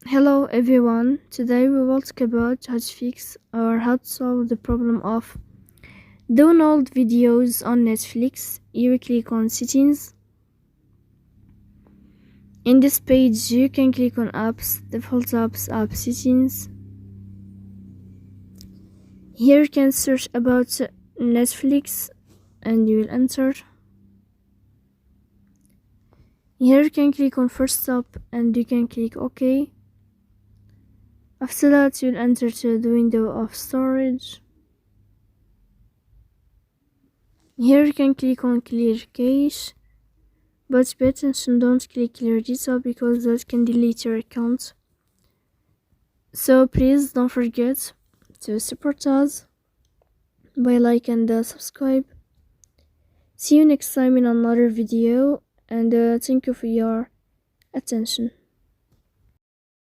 Hello everyone, today we will talk about how to fix or how to solve the problem of download videos on Netflix. You click on settings. In this page you can click on apps, default apps, app settings. Here you can search about Netflix and you will enter. Here you can click on first stop and you can click OK. After that you'll enter to the window of storage. Here you can click on clear cache, but pay attention, don't click clear data because that can delete your account. So please don't forget to support us by like and subscribe. See you next time in another video, and thank you for your attention.